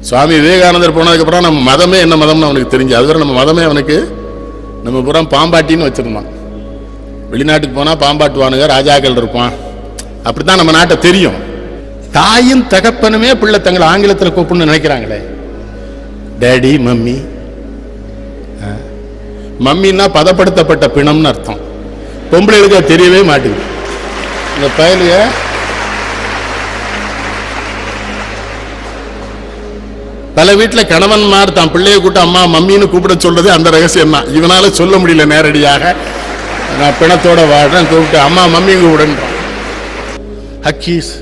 சுவாமி விவேகானந்தர் போனதுக்கப்புறம் நம்ம மதமே என்ன மதம்னு அவனுக்கு தெரிஞ்சு. அதுவரை நம்ம மதமே அவனுக்கு நம்ம புறம் பாம்பாட்டின்னு வச்சிருந்தான். வெளிநாட்டுக்கு போனால் பாம்பாட்டுவானுங்க, ராஜாக்கள் இருப்பான், அப்படித்தான் நம்ம நாட்டை தெரியும். தாயும் தகப்பனுமே பிள்ளை தங்களை ஆங்கிலத்தில் கூப்பிடணும்னு நினைக்கிறாங்களே, டேடி மம்மி. மம்மின்னா பதப்படுத்தப்பட்ட பிணம்னு அர்த்தம். பொம்பளைகளுக்கு அது தெரியவே மாட்டேங்குது. இந்த பயலுக பல வீட்டில் கணவன்மார் தான் பிள்ளையை கூட்ட அம்மா மம்மின்னு கூப்பிட சொல்றது அந்த ரகசியம் தான். இவனால சொல்ல முடியல நேரடியாக. நான் பிணத்தோட வாடுறேன், கூப்பிட்டு அம்மா மம்மி கூப்பிடுன்றான். ஹக்கீஸ்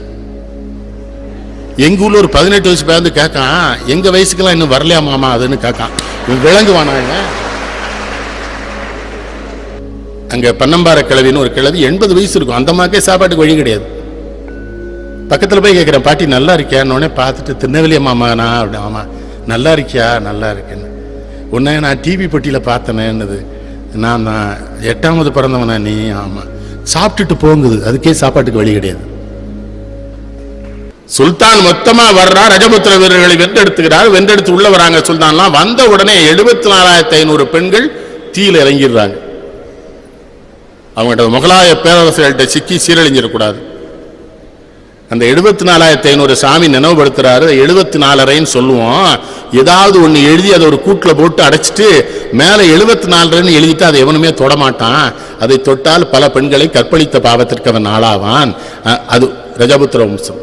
எங்க ஊர்ல ஒரு 18 வயசு பேருந்து கேட்கான், எங்க வயசுக்கெல்லாம் இன்னும் வரலையா மாமா அதுன்னு கேட்கான். விளங்குவானாங்க. அங்க பன்னம்பார கிழவின்னு ஒரு கிழவி 80 வயசு இருக்கும். அந்த மாக்கே சாப்பாட்டுக்கு வழி கிடையாது. பக்கத்தில் போய் கேட்குறேன், பாட்டி நல்லா இருக்கியான்னு பார்த்துட்டு, திருநெல்வேலி மாமாண்ணா அப்படி. ஆமா நல்லா இருக்கியா? நல்லா இருக்கேன்னு. உன்ன நான் டிவி பெட்டியில் பார்த்தனேன்னுது. நான் 8வது பிறந்தவனா நீ? ஆமா. சாப்பிட்டுட்டு போங்குது, அதுக்கே சாப்பாட்டுக்கு வழி கிடையாது. சுல்தான் மொத்தமா வர்றா, ரஜபுத்திர வீரர்களை வென்றெடுத்துக்கிறார். வென்றெடுத்து உள்ள வராங்க சுல்தான்லாம். வந்த உடனே 74,500 பெண்கள் தீயில இறங்கிடுறாங்க. அவங்கள்ட்ட முகலாய பேரரசர்கள்ட்ட சிக்கி சீரழிஞ்சிடக்கூடாது. அந்த 74,500 சாமி நினைவுபடுத்துறாரு. 74 சொல்லுவோம். ஏதாவது ஒன்று எழுதி அதை ஒரு கூட்டில் போட்டு அடைச்சிட்டு மேலே 74 எழுதிட்டு அதை எவனுமே தொடமாட்டான். அதை தொட்டால் பல பெண்களை கற்பழித்த பாவத்திற்கு அவன் ஆளாவான். அது ரஜபுத்திர வம்சம்.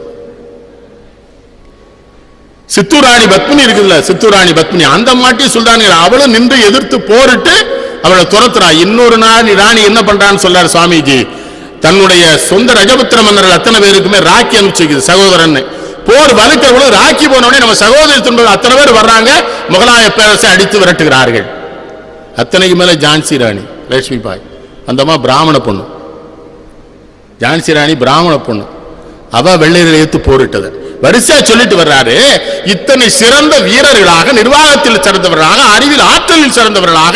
சித்தூராணி பத்மினி இருக்குல்ல, சித்தூராணி பத்மினி, அந்த மாட்டி சுல்தான்கள் அவளும் நின்று எதிர்த்து போரிட்டு அவளை துரத்துறா. இன்னொரு நாள் ராணி என்ன பண்றான்னு சொல்றாரு சுவாமிஜி. தன்னுடைய சொந்த ரஜபுத்திர மன்னர்கள் அத்தனை பேருக்குமே ராக்கி அனுப்பிச்சு சகோதரன். போர் வலுக்கிறவங்களும் ராக்கி போனவனே நம்ம சகோதரி அத்தனை பேர் வர்றாங்க. முகலாய பேரரசை அடித்து விரட்டுகிறார்கள். அத்தனைக்கு மேல ஜான்சி ராணி லட்சுமி பாய், அந்தமா பிராமண பொண்ணு. ஜான்சி ராணி பிராமண பொண்ணு. அவ வெள்ளையரை ஏத்து போரிட்டது வரிசையா சொல்லிட்டு வர்றாரு. இத்தனை சிறந்த வீரர்களாக, நிர்வாகத்தில் சிறந்தவர்களாக, அறிவில் ஆற்றலில் சிறந்தவர்களாக,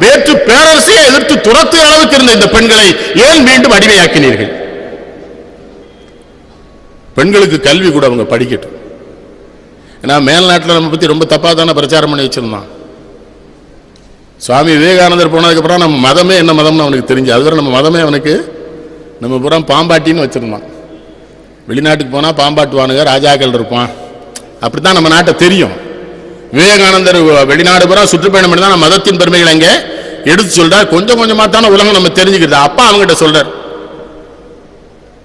வேற்று பேரரசையை எதிர்த்து துரத்து அளவுக்கு இருந்த இந்த பெண்களை ஏன் மீண்டும் அடிமையாக்கினீர்கள்? பெண்களுக்கு கல்வி கூட அவங்க படிக்கட்டும். ஏன்னா மேல்நாட்டில் நம்ம பத்தி ரொம்ப தப்பா தானே பிரச்சாரம் பண்ணி வச்சிருந்தான். சுவாமி விவேகானந்தர் போனதுக்கு அப்புறம் நம்ம மதமே என்ன மதம்னு அவனுக்கு தெரிஞ்சு. அதுவரை நம்ம மதமே அவனுக்கு நம்ம புறம் பாம்பாட்டின்னு வச்சிருந்தான். வெளிநாட்டுக்கு போனால் பாம்பாட்டுவானுங்க, ராஜாக்கள் இருப்பான், அப்படித்தான் நம்ம நாட்டை தெரியும். விவேகானந்தர் வெளிநாடு பூரா சுற்றுப்பயணம் பண்ணி தான் மதத்தின் பெருமைகள் அங்கே எடுத்து சொல்றார். கொஞ்சம் கொஞ்சமாக தானே உலகம் நம்ம தெரிஞ்சுக்கிறது. அப்பா அவங்ககிட்ட சொல்றார்.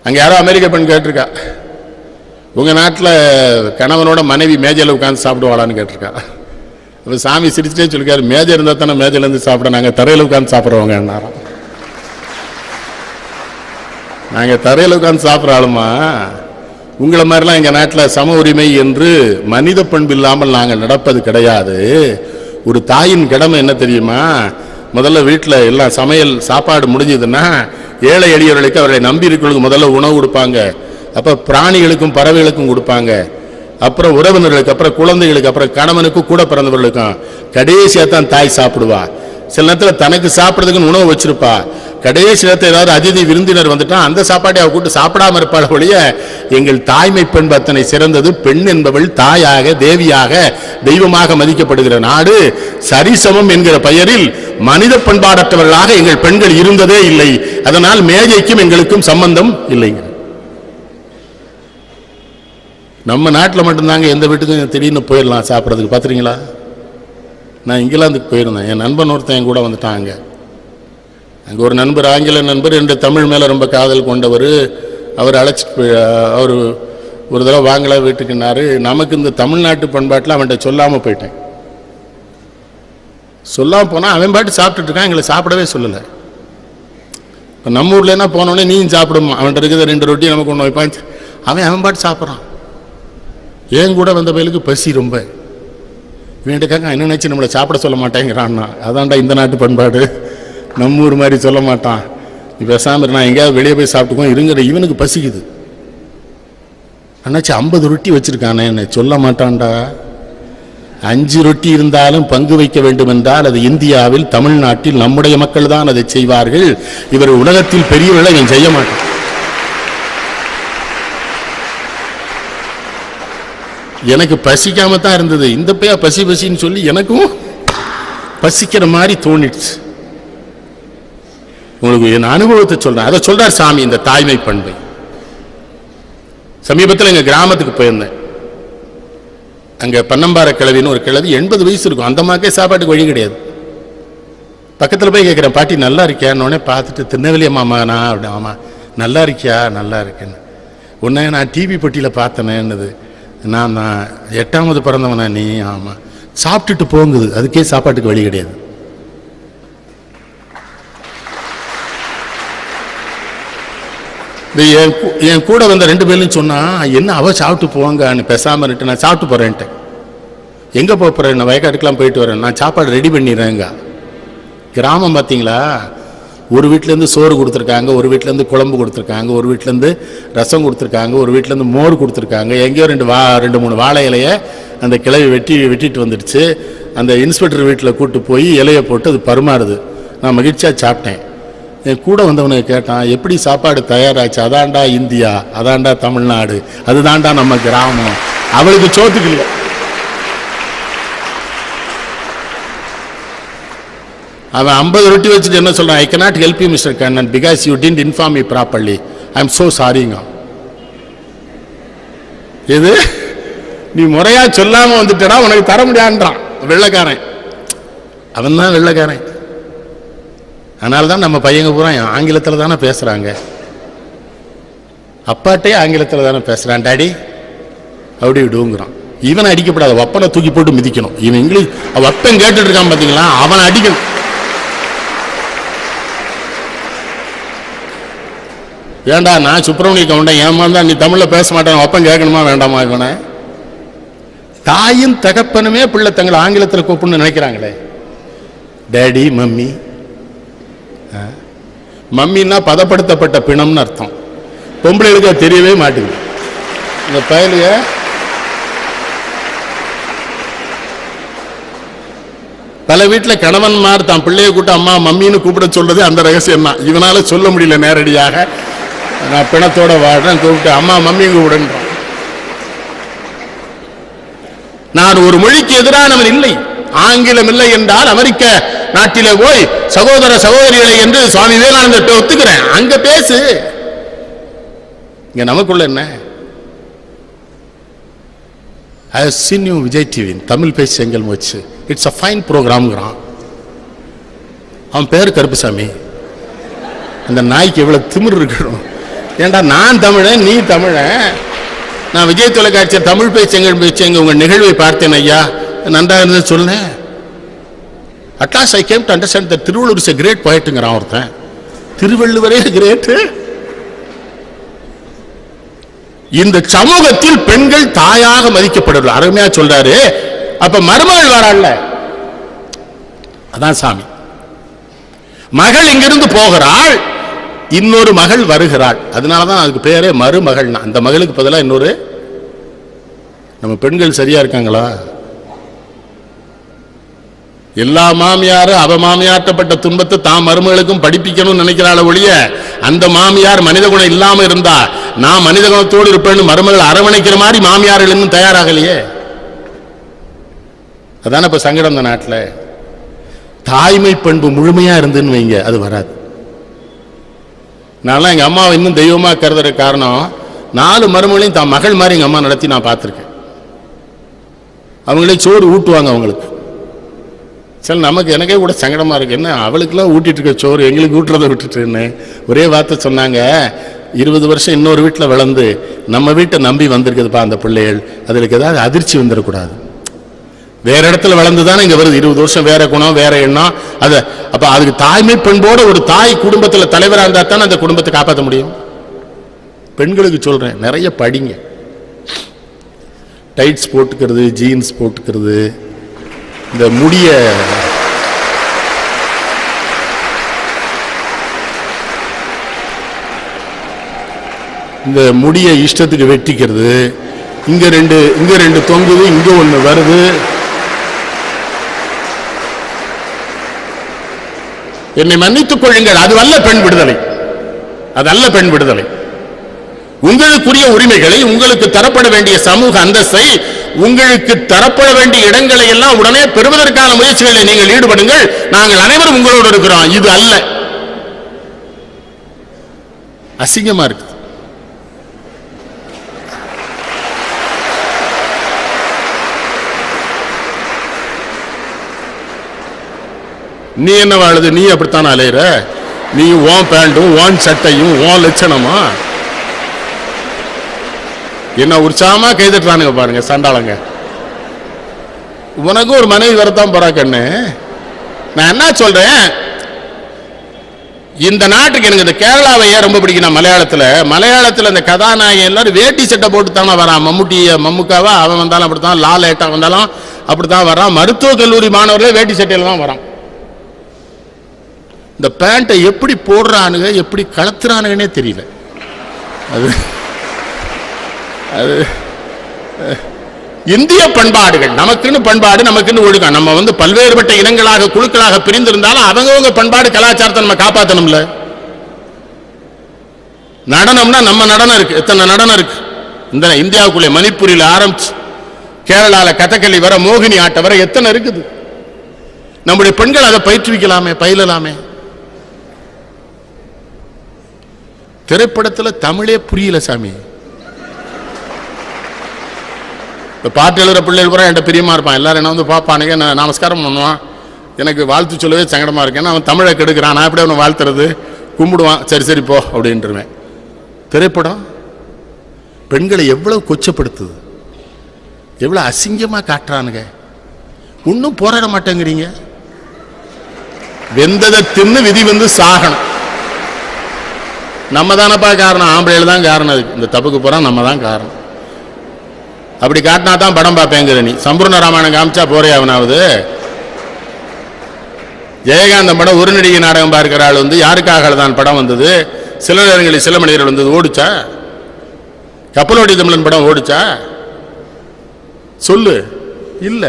அங்கே யாரோ அமெரிக்க பெண் கேட்டிருக்கா, உங்க நாட்டில் கணவனோட மனைவி மேஜையில் உட்காந்து சாப்பிடுவாளான்னு கேட்டிருக்கா. இப்போ சாமி சிரிச்சுட்டே சொல்லிருக்காரு, மேஜை இருந்தால் தானே மேஜையிலேருந்து சாப்பிட, நாங்கள் தரையில் உட்காந்து சாப்பிட்றவங்க என்னாரம். நாங்கள் தரையில் உட்காந்து சாப்பிட்ற ஆளுமா? உங்களை மாதிரிலாம் எங்கள் நாட்டில் சம உரிமை என்று மனித பண்பு இல்லாமல் நாங்கள் நடப்பது கிடையாது. ஒரு தாயின் கடமை என்ன தெரியுமா? முதல்ல வீட்டில் எல்லாம் சமையல் சாப்பாடு முடிஞ்சதுன்னா ஏழை எளியவர்களுக்கு அவர்களை நம்பி இருக்கிறவங்களுக்கு முதல்ல உணவு கொடுப்பாங்க. அப்போ பிராணிகளுக்கும் பறவைகளுக்கும் கொடுப்பாங்க. அப்புறம் உறவினர்களுக்கு, அப்புறம் குழந்தைகளுக்கு, அப்புறம் கணவனுக்கும் கூட பிறந்தவர்களுக்கும். கடைசியாக தான் தாய் சாப்பிடுவா. சில நேரத்தில் தனக்கு சாப்பிட்றதுக்குன்னு உணவு வச்சிருப்பா. கடைசி நேரத்தில் ஏதாவது அதிதி விருந்தினர் வந்துட்டா அந்த சாப்பாட்டை அவ கூட்டு சாப்பிடாம இருப்பாள் ஒழிய, எங்கள் தாய்மை பண்பு அத்தனை சிறந்தது. பெண் என்பவள் தாயாக, தேவியாக, தெய்வமாக மதிக்கப்படுகிற நாடு. சரிசமம் என்கிற பெயரில் மனித பண்பாடற்றவர்களாக எங்கள் பெண்கள் இருந்ததே இல்லை. அதனால் மேஜைக்கும் எங்களுக்கும் சம்பந்தம் இல்லைங்க. நம்ம நாட்டில் மட்டும்தாங்க எந்த வீட்டுக்கும் திடீர்னு போயிடலாம் சாப்பிட்றதுக்கு. பார்த்துறீங்களா? நான் இங்கிலாந்துக்கு போயிருந்தேன். என் நண்பன் ஒருத்தன் என் கூட வந்துட்டாங்க. அங்கே ஒரு நண்பர், ஆங்கில நண்பர், என்ற தமிழ் மேலே ரொம்ப காதல் கொண்டவர். அவர் அழைச்சிட்டு அவர் ஒரு தடவை வாங்கல வீட்டுக்குன்னாரு. நமக்கு இந்த தமிழ்நாட்டு பண்பாட்டில் அவன்கிட்ட சொல்லாமல் போயிட்டேன். சொல்லாமல் போனால் அவன் பாட்டு சாப்பிட்டுட்டு இருக்கான், எங்களை சாப்பிடவே சொல்லலை. இப்போ நம்ம ஊர்லன்னா போனோடனே நீயும் சாப்பிடுமா, அவன்கிட்ட இருக்கிற 2 ரொட்டி நமக்கு ஒன்று வைப்பான். அவன் பாட்டு சாப்பிட்றான். ஏன் கூட வந்த பயிலுக்கு பசி ரொம்ப. இவன்கிட்ட என்ன நினச்சி நம்மளை சாப்பிட சொல்ல மாட்டேங்கிறான்னா, அதான்டா இந்த நாட்டு பண்பாடு. நம்ம ஊர் மாதிரி சொல்ல மாட்டான். நீ பேசாமல் நான் எங்கேயாவது வெளியே போய் சாப்பிட்டுக்கோ இருங்கிற. இவனுக்கு பசிக்குது. அண்ணாச்சி 50 ரொட்டி வச்சிருக்கானே, என்ன சொல்ல மாட்டான்டா. 5 ரொட்டி இருந்தாலும் பங்கு வைக்க வேண்டும் என்றால் அது இந்தியாவில், தமிழ்நாட்டில் நம்முடைய மக்கள் தான் அதை செய்வார்கள். இவர் உலகத்தில் பெரியவர்களை இவன் செய்ய மாட்டான். எனக்கு பசிக்காம தான் இருந்தது. இந்த பையா பசி பசின்னு சொல்லி எனக்கும் பசிக்கிற மாதிரி தோணிடுச்சு. உங்களுக்கு என் அனுபவத்தை சொல்றேன். அதை சொல்றார் சாமி, இந்த தாய்மை பண்பை. சமீபத்தில் எங்க கிராமத்துக்கு போயிருந்தேன். அங்க பன்னம்பார கிழவின்னு ஒரு கிழவி 80 வயசு இருக்கும். அந்த மாக்கே சாப்பாட்டுக்கு வழி கிடையாது. பக்கத்தில் போய் கேட்குறேன், பாட்டி நல்லா இருக்கியான்னு பார்த்துட்டு, திருநெல்வேலி மாமாண்ணா அப்படி. ஆமா நல்லா இருக்கியா? நல்லா இருக்கேன்னு. உன்ன நான் டிவி பெட்டியில் பார்த்தேனேன்னுது. நான் 8வது பிறந்தவனா நீ? ஆமா. சாப்பிட்டுட்டு போங்குது, அதுக்கே சாப்பாட்டுக்கு வழி கிடையாது. என் கூட வந்த 2 பேரும் சொன்னா, என்ன அவ சாப்பிட்டு போவாங்கன்னு பேசாம இருக்கு. நான் சாப்பிட்டு போறேன்ட்டு. எங்க போறேன்? நான் வயக்காட்டுக்கெல்லாம் போயிட்டு வரேன். நான் சாப்பாடு ரெடி பண்ணிடுறேங்க. கிராமம் பார்த்தீங்களா? ஒரு வீட்டிலேருந்து சோறு கொடுத்துருக்காங்க, ஒரு வீட்டிலேருந்து குழம்பு கொடுத்துருக்காங்க, ஒரு வீட்டிலேருந்து ரசம் கொடுத்துருக்காங்க, ஒரு வீட்டிலேருந்து மோர் கொடுத்துருக்காங்க. எங்கேயோ 2-3 வாழை இலையை அந்த கிளவி வெட்டிட்டு வந்துடுச்சு. அந்த இன்ஸ்பெக்டர் வீட்டில் கூப்பிட்டு போய் இலையை போட்டு அது பருமாறுது. நான் மகிழ்ச்சியாக சாப்பிட்டேன். என் கூட வந்தவனுக்கு கேட்டான், எப்படி சாப்பாடு தயாராச்சு? அதாண்டா இந்தியா, அதாண்டா தமிழ்நாடு, அதுதாண்டா நம்ம கிராமம். அவளுக்கு சோத்துக்கு இல்லை. அவன் 50 ரொட்டி வச்சுட்டு என்ன சொல்றான்? ஐ cannot help you Mr. Kannan because you didn't inform me properly. I am so sorryங்க. இது நீ முறையா சொல்லாம வந்துட்டா உனக்கு தர முடியாதுன்றான் வெள்ளைக்காரன். அவன் தான் வெள்ளைக்காரன். அதனால தான் நம்ம பையங்க பூரா ஆங்கிலத்தில் தானே பேசுறாங்க. அப்பாட்டே ஆங்கிலத்தில் தானே பேசுறான். டாடி அப்படி விடுங்கிறான். இவனை அடிக்கப்படாத, வப்பனை தூக்கி போட்டு மிதிக்கணும். இவன் இங்கிலீஷ் வப்பன் கேட்டுட்டு இருக்கான் பார்த்தீங்களா, அவனை அடிக்கணும். வேண்டா, நான் சுப்பிரமணிய கவுண்டன் ஏமாந்தா நீ தமிழ்ல பேச மாட்டேன், வப்பன் கேட்கணுமா வேண்டாமா? இவனை தாயும் தகப்பனுமே பிள்ளை தங்களை ஆங்கிலத்தில் கூப்பிடணும்னு நினைக்கிறாங்களே. Daddy mummy. மம்மின்னா பதப்படுத்தப்பட்ட பிணம்னு அர்த்தம். பொம்பளைகளுக்கு தெரியவே மாட்டேங்குது. இந்த பயலுக பல வீட்டில் கணவன்மார் தான் பிள்ளையை கூட்ட அம்மா மம்மின்னு கூப்பிட சொல்றது அந்த ரகசியம் தான். இவனால சொல்ல முடியல நேரடியாக. நான் பிணத்தோட வாழ்றேன், கூப்பிட்டு அம்மா மம்மி கூப்பிடுன்றான். நான் ஒரு மொழிக்கு எதிரானவன் இல்லை. ஆங்கிலம் இல்லை என்றால் அமெரிக்க நாட்டிலே போய் சகோதர சகோதரிகளை என்று சுவாமி விவேகானந்தர் ஒத்துக்கிறேன். அங்க பேசு. இங்க நமக்குள்ள என்ன? I have seen you Vijay TV Tamil பேசி செங்கல் மூச்சு. It's a fine program-ங்கிறான். அவன் பேர் கருப்புசாமி. அந்த நாய்க்கு எவ்வளவு திமிர் இருக்கணும். ஏண்டா நான் தமிழன், நீ தமிழன். நான் விஜய் தொலைக்காட்சியை தமிழ் பேசி செங்கல் பேச்சு எங்க உங்க நிகழ்வை பார்த்தேன் ஐயா, நன்றாக இருந்தது சொன்னேன். At last I came to understand that Thiruvalluvar is a great poet-ங்கிறான் ஒருத்தன். திருவள்ளுவரே கிரேட். இந்த சமூகத்தில் பெண்கள் தாயாக மதிக்கப்படுவது அருமையா சொல்றாரு. அப்ப மருமகள் வராள்ல, அதான் சாமி. மகள் இங்கிருந்து போகிறாள், இன்னொரு மகள் வருகிறாள். அதனாலதான் அதுக்கு பேரே மருமகள். அந்த மகளுக்கு பதிலாக இன்னொரு. நம்ம பெண்கள் சரியா இருக்காங்களா? எல்லா மாமியாரும் அவ மாமியாற்றப்பட்ட துன்பத்தை தான் மருமகளுக்கும் படிப்பிக்கணும்னு நினைக்கிறாள் ஒழிய, அந்த மாமியார் மனித குணம் இல்லாம இருந்தா நான் மனித குணத்தோடு இருப்பேன்னு மருமகள் அரவணைக்கிற மாதிரி மாமியார்கள் இன்னும் தயாராகலையே. அதான இப்ப சங்கடம். இந்த நாட்டில் தாய்மை பண்பு முழுமையா இருந்துன்னு வைங்க, அது வராது. நான் எங்க அம்மாவை இன்னும் தெய்வமா கருதுற காரணம், 4 மருமகளையும் தான் மகள் மாதிரி எங்க அம்மா நடத்தி நான் பார்த்திருக்கேன். அவங்களே சோறு ஊட்டுவாங்க அவங்களுக்கு. சரி, நமக்கு எனக்கே கூட சங்கடமா இருக்கு. என்ன அவளுக்குலாம் ஊட்டிட்டு இருக்க சோறு எங்களுக்கு ஊட்டுறதை விட்டுட்டுன்னு ஒரே வார்த்தை சொன்னாங்க. 20 வருஷம் இன்னொரு வீட்டில் வளர்ந்து நம்ம வீட்டை நம்பி வந்திருக்குதுப்பா அந்த பிள்ளைகள், அதுக்கு ஏதாவது அதிர்ச்சி வந்துடக்கூடாது. வேற இடத்துல வளர்ந்துதானே இங்க வருது. 20 வருஷம் வேற குணம் வேற எண்ணம். அது அப்ப அதுக்கு தாய்மை பண்போட ஒரு தாய் குடும்பத்துல தலைவராக இருந்தா தானே அந்த குடும்பத்தை காப்பாற்ற முடியும். பெண்களுக்கு சொல்றேன், நிறைய படிங்க. டைட்ஸ் போட்டுக்கிறது, ஜீன்ஸ் போட்டுக்கிறது, இந்த முடிய இஷ்டத்துக்கு வெட்டிக்கிறது, இங்க ரெண்டு தொங்குது, இங்க ஒண்ணு வருது. என்னை மன்னித்துக் கொள்ளுங்கள், அது அல்ல பெண் விடுதலை, அதல்ல பெண் விடுதலை. உங்களுக்குரிய உரிமைகளை, உங்களுக்கு தரப்பட வேண்டிய சமூக அந்தஸ்தை உங்களுக்கு தரப்பட வேண்டிய இடங்களை எல்லாம் உடனே பெறுவதற்கான முயற்சிகளில் நீங்கள் ஈடுபடுங்கள், நாங்கள் அனைவரும் உங்களோடு இருக்கிறோம். இது அல்ல, அசிங்கமா இருக்கு. நீ என்ன வாழுது, நீ அப்படித்தான் அலையிற, நீ ஓன் பேண்டும் ஓன் சட்டையும் ஓன் லட்சணமா என்ன உற்சாகமா கைதட்டுறானுங்க பாருங்க சண்டாளங்க. உனக்கு ஒரு மனைவி வரத்தான் போறா கண்ணு. நான் என்ன சொல்றேன், இந்த நாட்டுக்கு எனக்கு இந்த கேரளாவை ஏன் ரொம்ப பிடிக்கும். மலையாளத்தில் இந்த கதாநாயகன் எல்லாரும் வேட்டி சட்டை போட்டு தானே வரான். மம்முக்காவா அவன் வந்தாலும் அப்படித்தான், லாலேட்டா வந்தாலும் அப்படித்தான் வரான். மருத்துவக் கல்லூரி மாணவர்களே வேட்டி சட்டையில தான் வரான். இந்த பேண்ட்டை எப்படி போடுறானுங்க, எப்படி கலத்துறானுங்கன்னே தெரியல. அது இந்திய பண்பாடுகள், நமக்குன்னு பண்பாடு, நமக்குன்னு ஒழுக்கம். நம்ம பல்வேறுபட்ட இனங்களாக குழுக்களாக பிரிந்திருந்தாலும் அவங்கவுங்க பண்பாடு கலாச்சாரத்தை நம்ம காப்பாற்றணும்ல. நடனம்னா நம்ம நடனம் இருக்கு, எத்தனை நடனம் இருக்கு இந்த இந்தியாவுக்குள்ளே. மணிப்பூரில் ஆரம்பிச்சு கேரளால கதகளி வர, மோகினி ஆட்ட வர எத்தனை இருக்குது. நம்முடைய பெண்கள் அதை பயிற்றுவிக்கலாமே, பயிலலாமே. திரைப்படத்தில் தமிழே புரியல சாமி. இப்போ பாட்டு எழுதுற பிள்ளைகள் கூட என்கிட்ட பிரியமா இருப்பான். எல்லாரும் என்ன பார்ப்பானுங்க, நான் நமஸ்காரம் பண்ணுவான், எனக்கு வாழ்த்து சொல்லவே சங்கடமா இருக்கேன். அவன் தமிழை கெடுக்கிறான், நான் எப்படி அவனை வாழ்த்துறது, கும்பிடுவான், சரி சரி போ அப்படின்ட்டுருவேன். திரைப்படம் பெண்களை எவ்வளவு கொச்சப்படுத்துது, எவ்வளவு அசிங்கமா காட்டுறானுங்க. ஒன்றும் போராட மாட்டேங்கிறீங்க. வெந்ததை தின்னு விதி சாகணும். நம்ம தானப்பா காரணம், ஆம்பளைகள் தான் காரணம். அதுக்கு இந்த தப்புக்கு போறோம் நம்ம தான் காரணம். அப்படி காட்டினா தான் படம் பார்ப்பேங்கிற நீ. சம்பூர்ண ராமாயணம் காமிச்சா போறே அவனாவது. ஜெயகாந்தம் படம் ஒரு நடிகை நாடகம் பார்க்கிற ஆள் யாருக்காக தான் படம் வந்தது. சில நேரங்களில் சில மனிதர்கள் வந்தது ஓடிச்சா? கப்பலோடி தமிழன் படம் ஓடிச்சா? சொல்லு. இல்ல,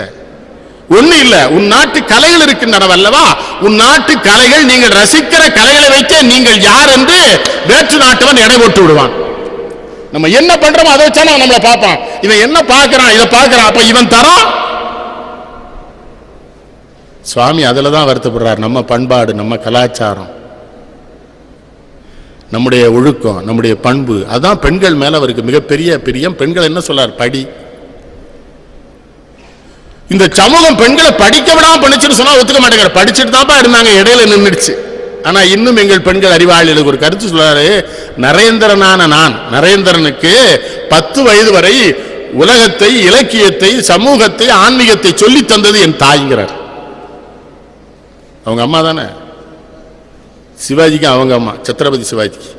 ஒண்ணு இல்ல. உன் நாட்டு கலைகள் இருக்கின்றன அல்லவா, உன் நாட்டு கலைகள், நீங்கள் ரசிக்கிற கலைகளை வைக்க நீங்கள் யார் என்று வேற்று நாட்டவன் எடை போட்டு விடுவான். நம்ம என்ன பண்றோமோ அதை வச்சா நம்மளை பார்ப்பான். இவன் என்ன பார்க்கிறான், இதை பார்க்கிறான், அப்ப இவன் தரான். சுவாமி அதுலதான் வருத்தப்படுறார். நம்ம பண்பாடு, நம்ம கலாச்சாரம், நம்முடைய ஒழுக்கம், நம்முடைய பண்பு, அதான் பெண்கள் மேல அவருக்கு மிகப்பெரிய பிரியம். பெண்கள் என்ன சொல்றார், படி. இந்த சமூகம் பெண்களை படிக்க விடாம படிச்சுட்டு சொன்னா ஒத்துக்க மாட்டேங்கிற. படிச்சுட்டு தான்ப்பா இருந்தாங்க, இடையில நின்றுடுச்சு. ஆனா இன்னும் எங்கள் பெண்கள் அறிவாளிகளுக்கு ஒரு கருத்து சொல்றாரு. நரேந்திரனான நான், நரேந்திரனுக்கு 10 வயது வரை உலகத்தை, இலக்கியத்தை, சமூகத்தை, ஆன்மீகத்தை சொல்லி தந்தது என் தாய்ங்கிறார். அவங்க அம்மா தானே சிவாஜிக்கு, அவங்க அம்மா சத்ரபதி சிவாஜிக்கு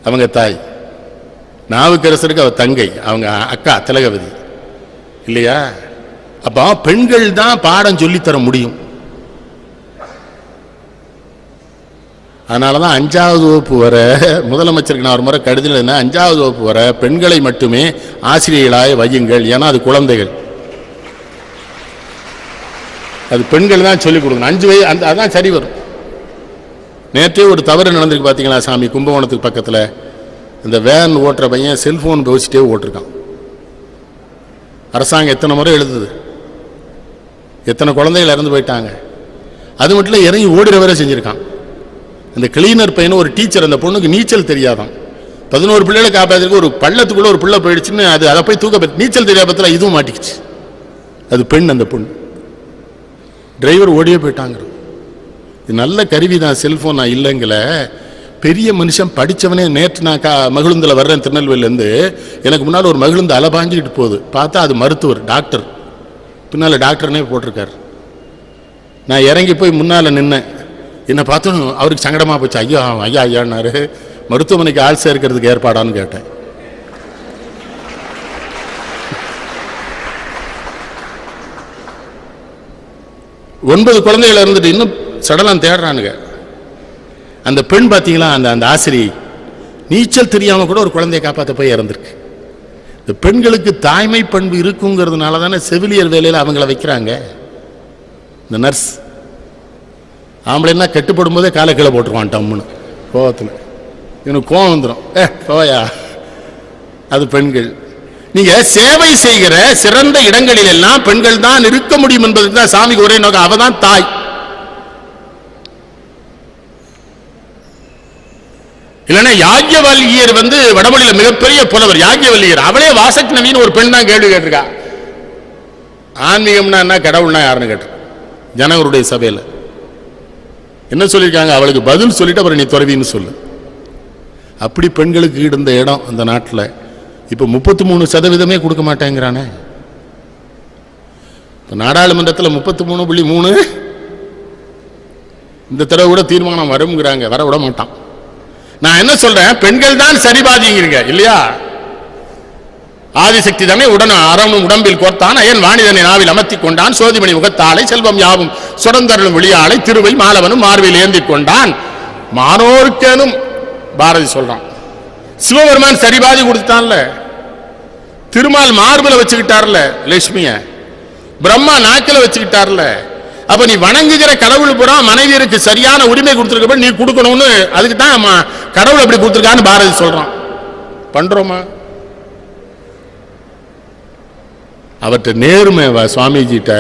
அவங்க தாய். நாவுக்கரசருக்கு அவ தங்கை, அவங்க அக்கா திலகவதி இல்லையா? அப்ப பெண்கள் தான் பாடம் சொல்லித்தர முடியும். அதனாலதான் 5வது வகுப்பு வர முதலமைச்சருக்கு நான் ஒரு முறை கடிதம், 5வது வகுப்பு வர பெண்களை மட்டுமே ஆசிரியர்களாக வையுங்கள். ஏன்னா அது குழந்தைகள், அது பெண்கள் தான் சொல்லிக் கொடுக்கணும். 5 வயது அதான் சரி வரும். நேற்றே ஒரு தவறு நடந்திருக்கு பார்த்தீங்களா சாமி, கும்பகோணத்துக்கு பக்கத்தில். இந்த வேன் ஓட்டுற பையன் செல்போன் வச்சுட்டே ஓட்டிருக்கான். அரசாங்கம் எத்தனை முறை எழுதுது, எத்தனை குழந்தைகள் இறந்து போயிட்டாங்க. அது மட்டும் இல்லை, இறங்கி ஓடுற வரை செஞ்சிருக்கான். அந்த கிளீனர் பையனும் ஒரு டீச்சர், அந்த பொண்ணுக்கு நீச்சல் தெரியாதான். 11 பிள்ளைகளை காப்பாற்றிருக்கு. ஒரு பள்ளத்துக்குள்ள ஒரு பிள்ளை போயிடுச்சுன்னு அதை போய் தூக்க, நீச்சல் தெரியாதத்துல இதுவும் மாட்டிக்குச்சு. அது பெண், அந்த பொண்ணு. டிரைவர் ஓடியே போயிட்டாங்க. இது நல்ல கருவி தான் செல்போன், நான் இல்லைங்கல. பெரிய மனுஷன் படித்தவனே. நேற்று நான் மகிழுந்தில் வர்றேன் திருநெல்வேலியிலேருந்து. எனக்கு முன்னால் ஒரு மகிழுந்து அலபாஞ்சிக்கிட்டு போகுது. பார்த்தா அது மருத்துவர், டாக்டர். பின்னால் டாக்டர்னே போட்டிருக்கார். நான் இறங்கி போய் முன்னால் நின்னேன். என்னை பார்த்தோம், அவருக்கு சங்கடமாக போச்சு. ஐயா ஐயா ஐயான்னாரு. மருத்துவமனைக்கு ஆள் சேர்க்கிறதுக்கு ஏற்பாடான்னு கேட்டேன். ஒன்பது குழந்தைகள் இருந்துட்டு இன்னும் சடலம் தேடுறானுங்க. அந்த பெண் பார்த்தீங்களா, அந்த ஆசிரியை நீச்சல் தெரியாம கூட ஒரு குழந்தையை காப்பாற்ற போய் இறந்துருக்கு. இந்த பெண்களுக்கு தாய்மை பண்பு இருக்குங்கிறதுனால தானே செவிலியர் வேலையில் அவங்கள வைக்கிறாங்க. இந்த நர்ஸ் ஆம்பளைன்னா கட்டுப்படும் போதே காலை கீழே போட்டுருவான் டம்முன்னு கோவத்தில். இவனுக்கு கோவம் வந்துடும். போயா. அது பெண்கள். நீங்க சேவை செய்கிற சிறந்த இடங்களில் எல்லாம் பெண்கள் தான் இருக்க முடியும் என்பதுக்கு தான் சாமிக்கு ஒரே நோக்கம். அவதான் தாய். இல்லைன்னா யாஜ்ஞவல்கியர் வடமொழியில மிகப்பெரிய புலவர் யாஜ்ஞவல்கியர். அவளே வாசக் நவீன் ஒரு பெண் தான் கேள்வி கேட்டிருக்கா. ஆன்மீகம்னா என்ன, கடவுள்னா யாருன்னு கேட்டு ஜனகருடைய சபையில் என்ன சொல்லியிருக்காங்க? அவளுக்கு பதில் சொல்லிட்டு அப்புறம் நீ துறவின்னு சொல்லு. அப்படி பெண்களுக்கு இருந்த இடம் அந்த நாட்டில் இப்போ 33% கொடுக்க மாட்டேங்கிறானே. நாடாளுமன்றத்தில் 33.3 இந்த தடவை கூட தீர்மானம் வருங்கிறாங்க, வர விட மாட்டான். நான் என்ன சொல்றேன், பெண்கள் தான் சரிபாதிங்கிறீங்க இல்லையா? ஆதிசக்தி தானே அரணும் உடம்பில் கோர்த்தான், அயன் வாணிதனை நாவில் அமர்த்தி கொண்டான், சோதிமணி முகத்தாளை செல்வம் யாவும் சுரந்தருளும் வெளியாளை திருவை மாலவனும் மார்பில் ஏந்தி கொண்டான், மானோர்க்கேனும் பாரதி சொல்றான். சிவபெருமான் சரிபாதி கொடுத்தான்ல, திருமால் மார்பில் வச்சுக்கிட்டார்ல லட்சுமிய, பிரம்மா நாக்கில வச்சுக்கிட்டார்ல. அப்ப நீ வணங்குகிற கடவுள் புறா மனைவியருக்கு சரியான உரிமை கொடுத்திருக்க, நீ கொடுக்கணும்னு அதுக்கு தான் கடவுள் அப்படி கொடுத்திருக்கான்னு பாரதி சொல்றான். பண்றோமா? அவர்கிட்ட நேர்மை சுவாமிஜிட்ட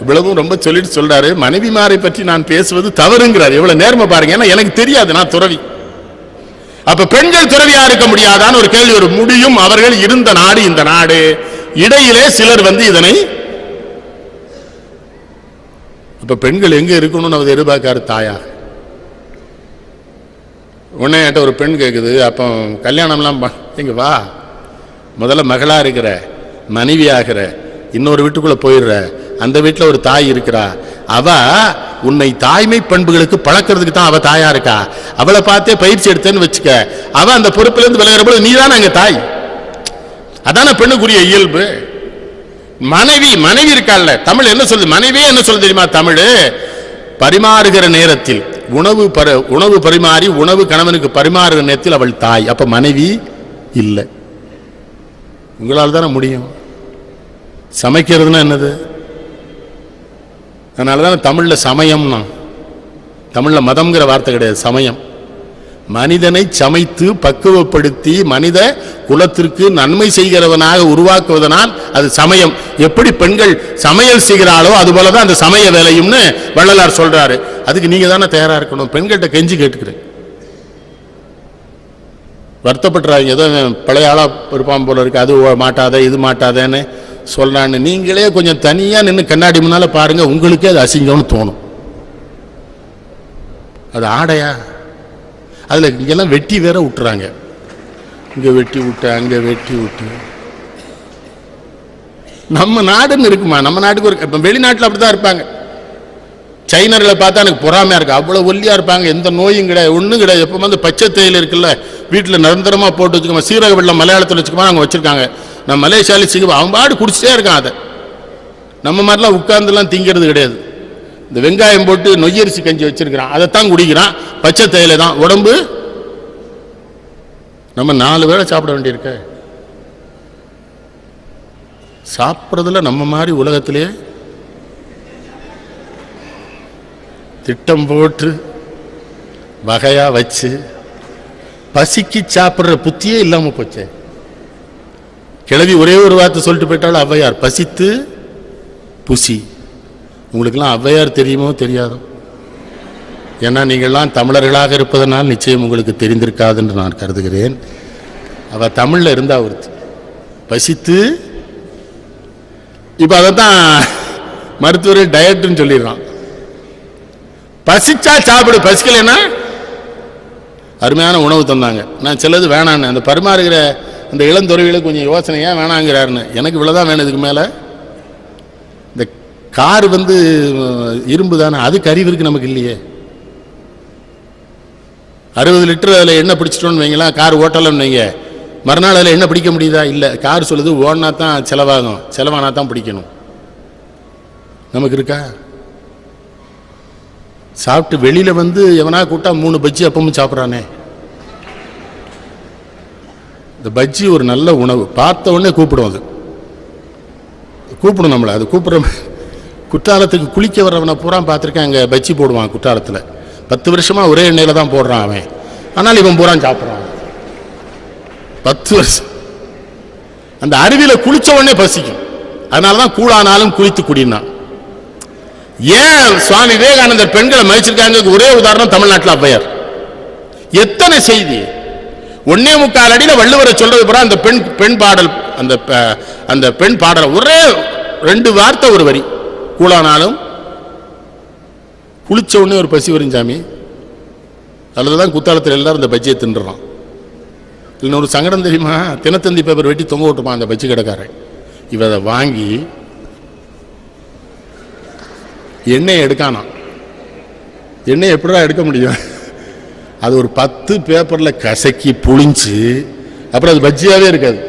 இவ்வளவும் ரொம்ப சொல்லிட்டு சொல்றாரு, மனைவிமாரை பற்றி நான் பேசுவது தவறுங்கிறார். எவ்வளவு நேர்மை பாருங்க. ஏன்னா எனக்கு தெரியாது, நான் துறவி. அப்ப பெண்கள் துறவியா இருக்க முடியாதான்னு ஒரு கேள்வி ஒரு முடியும். அவர்கள் இருந்த நாடு இந்த நாடு. இடையிலே சிலர் இதனை அப்ப பெண்கள் எங்க இருக்கணும்னு அவர் எதிர்பார்க்காரு தாயா. உடனே என்கிட்ட ஒரு பெண் கேட்குது, அப்போ கல்யாணம்லாம் எங்க வா, முதல்ல மகளா இருக்கிற, மனைவி ஆகிற, இன்னொரு வீட்டுக்குள்ள போயிடுற, அந்த வீட்டில் ஒரு தாய் இருக்கிறா, அவ உன்னை தாய்மை பண்புகளுக்கு பழக்கிறதுக்கு தான் அவ தாயா இருக்கா. அவளை பார்த்தே பயிற்சி எடுத்தேன்னு வச்சுக்க, அவ அந்த பொறுப்புல இருந்து விலகிற போது நீ தானே அங்க தாய். அதான பெண்ணுக்குரிய இயல்பு. மனைவி மனைவி இருக்கால, தமிழ் என்ன சொல்லுது, மனைவியே என்ன சொல்லுது தெரியுமா? தமிழ் பரிமாறுகிற நேரத்தில் உணவு பரிமாறி உணவு கணவனுக்கு பரிமாறுகிற நேரத்தில் அவள் தாய். அப்ப மனைவி இல்லை. உங்களால் தானே முடியும். சமைக்கிறதுனா என்னது? அதனாலதான் தமிழ்ல சமயம்னா, தமிழ்ல மதம்ங்கிற வார்த்தை கிடையாது, சமயம். மனிதனை சமைத்து பக்குவப்படுத்தி மனித குலத்திற்கு நன்மை செய்கிறவனாக உருவாக்குவதனால் அது சமயம். எப்படி பெண்கள் சமையல் செய்கிறாளோ அது போலதான் அந்த சமய வேலையும்னு வள்ளலார் சொல்றாரு. அதுக்கு நீங்க தானே தயாரா இருக்கணும். பெண்கள்கிட்ட கெஞ்சி கேட்டுக்கிறேன், வருத்தப்படுறாங்க, ஏதோ பழைய ஆளா இருப்பான் போல இருக்கு, அது மாட்டாத இது மாட்டாதேன்னு சொல்றான்னு. நீங்களே கொஞ்சம் தனியா நின்று கண்ணாடி முன்னால பாருங்க, உங்களுக்கே அது அசிங்கம்னு தோணும். அது ஆடையா? அதுல இங்கெல்லாம் வெட்டி வேற விட்டுறாங்க, இங்க வெட்டி விட்டு அங்க வெட்டி விட்டு. நம்ம நாடுன்னு இருக்குமா? நம்ம நாட்டுக்கு ஒரு வெளிநாட்டில் அப்படிதான் இருப்பாங்க. சைனர்களை பார்த்தா எனக்கு பொறாமையா இருக்கு, அவ்வளவு ஒல்லியா இருப்பாங்க, எந்த நோயும் கிடையாது, ஒன்றும் கிடையாது. எப்போ பச்சை தேயிலை இருக்குல்ல வீட்டில் நிரந்தரமா போட்டு வச்சுக்கோமா, சீரக வெள்ளம் மலையாளத்தில் வச்சுக்கோமா அங்கே வச்சிருக்காங்க. நான் மலேசியாவில் சிங்க அவன் பாடு குடிச்சிட்டே இருக்கான். அதை நம்ம மாதிரிலாம் உட்கார்ந்துலாம் திங்கிறது கிடையாது. இந்த வெங்காயம் போட்டு நொய்யரிசி கஞ்சி வச்சிருக்கிறான், அதைத்தான் குடிக்கிறான். பச்சை தேயிலை தான் உடம்பு. நம்ம 4 வேளை சாப்பிட வேண்டியிருக்க. சாப்பிட்றதுல நம்ம மாதிரி உலகத்திலே திட்டம் போட்டு வகையா வச்சு பசிக்கு சாப்பிட்ற புத்தியே இல்லாம போச்சே. கிளவி ஒரே ஒரு வார்த்தை சொல்லிட்டு போயிட்டாலும் ஔவையார், பசித்து புசி. உங்களுக்கெல்லாம் ஔவையார் தெரியுமோ தெரியாதோ? ஏன்னா நீங்கள்லாம் தமிழர்களாக இருப்பதனால் நிச்சயம் உங்களுக்கு தெரிந்திருக்காது என்று நான் கருதுகிறேன். அவ தமிழ்ல இருந்தா ஒருத்தி பசித்து. இப்ப அதைத்தான் மருத்துவர் டயட்னு சொல்லிடுறான். பசிச்சா சாப்பிடு, பசிக்கலைன்னா அருமையான உணவு தந்தாங்க. நான் சிலது வேணான்னு அந்த பரிமாறுகிற அந்த இளந்துறவிகளுக்கு கொஞ்சம் யோசனை, ஏன் வேணாங்கிறாருன்னு. எனக்கு இவ்வளவுதான் வேணும், இதுக்கு மேல. இந்த கார் இரும்பு தானே, அதுக்கு அறிவு இருக்கு, நமக்கு இல்லையே. 60 லிட்டர் அதில் எண்ணெய் பிடிச்சிட்டோன்னு வைங்களா, கார் ஓட்டலன்னு வைங்க, மறுநாள் அதில் எண்ணெய் பிடிக்க முடியுதா? இல்லை. கார் சொல்லுது ஓடனா தான் செலவாகும், செலவானா தான் பிடிக்கணும். நமக்கு இருக்கா? சாப்பிட்டு வெளியில எவனா கூட்டா 3 பஜ்ஜி அப்பமும் சாப்பிட்றானே. இந்த பஜ்ஜி ஒரு நல்ல உணவு, பார்த்த உடனே கூப்பிடும். அது கூப்பிடும் நம்மளை. அது கூப்பிட்ற குற்றாலத்துக்கு குளிக்க வர்றவனை பூரா பார்த்துருக்கேன், அங்கே பஜ்ஜி போடுவான் குற்றாலத்தில். 10 வருஷமா ஒரே எண்ணெயில் தான் போடுறான் அவன், ஆனால் இவன் பூரா சாப்பிட்றான். 10 வருஷம். அந்த அருவியில குளிச்ச உடனே பசிக்கும். அதனாலதான் கூழானாலும் குளித்து குடினா. ஏன் சுவாமி விவேகானந்தர் பெண்களை மதிச்சிருக்காங்க? ஒரே உதாரணம் தமிழ்நாட்டில் ஔவையார். எத்தனை செய்தி! 1.25 அடியில வள்ளுவரை சொல்றது பிறகு அந்த பெண் பாடல், அந்த பெண் பாடல் ஒரே 2 வார்த்தை ஒரு வரி. கூழானாலும் குளிச்ச உடனே ஒரு பசி வரும் சாமி. அதுலதான் குத்தாலத்தில் எல்லாரும் இந்த பஜ்ஜியை தின்றான். இன்னொரு சங்கடம் தெரியுமா? தினத்தந்தி பேப்பர் வெட்டி தொங்க விட்டுப்பான் அந்த பஜ்ஜி கடைக்காரன். இவ அதை வாங்கி எண்ணெயை எடுக்கானா. எண்ணெய் எப்படிதான் எடுக்க முடியும்? அது ஒரு 10 பேப்பர்ல கசக்கி புளிஞ்சு அப்புறம் அது பஜ்ஜியாவே இருக்காது.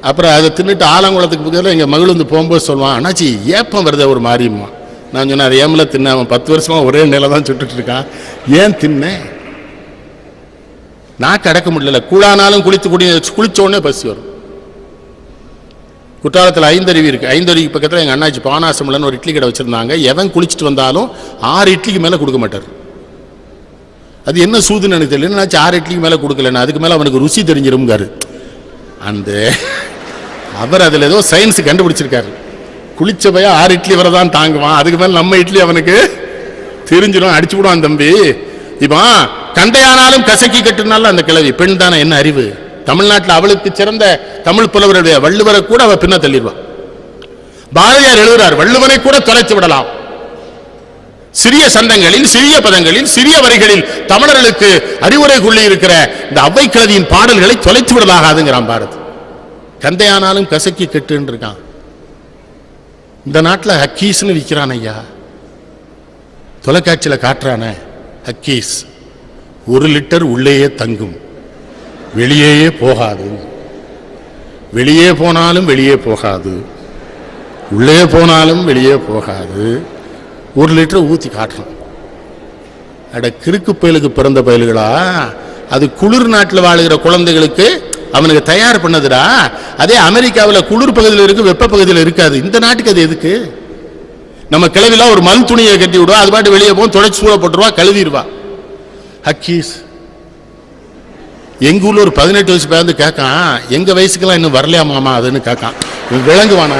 அப்புறம் அதை தின்னுட்டு ஆலங்குளத்துக்கு பக்கத்தில் எங்கள் மகள் வந்து போகும்போது சொல்லுவான், அண்ணாச்சி ஏப்பம் வருத ஒரு மாதிரியுமா. நான் சொன்னேன், அது ஏமில் தின்ன, அவன் 10 வருஷமா ஒரே நிலை தான் சுட்டுட்டு இருக்கான், ஏன் தின்ன? நாக்கு அடக்க முடியல. கூழானாலும் குளிச்ச உடனே பசி வரும். குற்றாலத்தில் 5 அருவி இருக்கு. 5 அருவிக்கு பக்கத்தில் எங்கள் அண்ணாச்சி பானாசம்லன்னு ஒரு இட்லி கடை வச்சிருந்தாங்க. எவன் குளிச்சுட்டு வந்தாலும் 6 இட்லிக்கு மேலே கொடுக்க மாட்டார். அது என்ன சூதுன்னு எனக்கு தெரியல. என்னாச்சு 6 இட்லிக்கு மேலே கொடுக்கலன்னு? அதுக்கு மேலே அவனுக்கு ருசி தெரிஞ்சிரும்காரு. அந்த அவர் அதில் ஏதோ சயின்ஸ் கண்டுபிடிச்சிருக்காரு. குளிச்ச பையன் 6 இட்லி வரதான் தாங்குவான், அதுக்கு மேலே நம்ம இட்லி அவனுக்கு தெரிஞ்சிடும், அடிச்சு விடுவான் தம்பி. இப்போ கண்டையானாலும் கசக்கி கட்டுனால அந்த கிழவி பெண் தானே, என்ன அறிவு! தமிழ்நாட்டில் அவளுக்கு சிறந்த தமிழ் புலவருடைய வள்ளுவரை கூட அவ பின்ன தள்ளிடுவான். பாரதியார் எழுதுறார், வள்ளுவனை கூட தொலைத்து விடலாம். சிறிய சந்தங்களில், சிறிய பதங்களில், சிறிய வரிகளில் தமிழர்களுக்கு அறிவுரை கொள்ளி இருக்கிற இந்த அவ்வை கிழவியின் பாடல்களை தொலைத்து விடலாகாதுங்கிறான் பாரதி. கந்தையானாலும் கசக்கி கெட்டுன்னு இருக்கான். இந்த நாட்டில் ஹக்கீஸ்னு விற்கிறான் ஐயா. தொலைக்காட்சியில் காட்டுறான ஹக்கீஸ் 1 லிட்டர் உள்ளேயே தங்கும், வெளியேயே போகாது. வெளியே போனாலும் வெளியே போகாது, உள்ளே போனாலும் வெளியே போகாது. 1 லிட்டர் ஊற்றி காட்டுறான். அட கிறுக்கு பயலுக்கு பிறந்த பயல்களா! அது குளிர் நாட்டில் வாழுகிற குழந்தைகளுக்கு அவனுக்கு தயார் பண்ணதுடா. அதே அமெரிக்காவில் குளிர் பகுதியில் இருக்கு, வெப்ப பகுதியில் இருக்காது. இந்த நாட்டுக்கு அது எதுக்கு? நம்ம கிளவிலாம் ஒரு மண் துணியை கட்டி விடுவா, அது பாட்டு வெளியே போகும், தொடச்சி சூழ போட்டுருவா, கழுவிடுவா. ஹக்கீஸ் எங்க ஊர்ல ஒரு 18 வயசு பேருந்து கேட்கான், எங்க வயசுக்கெல்லாம் இன்னும் வரலையா மாமா அதுன்னு கேட்கான். விளங்குவானா?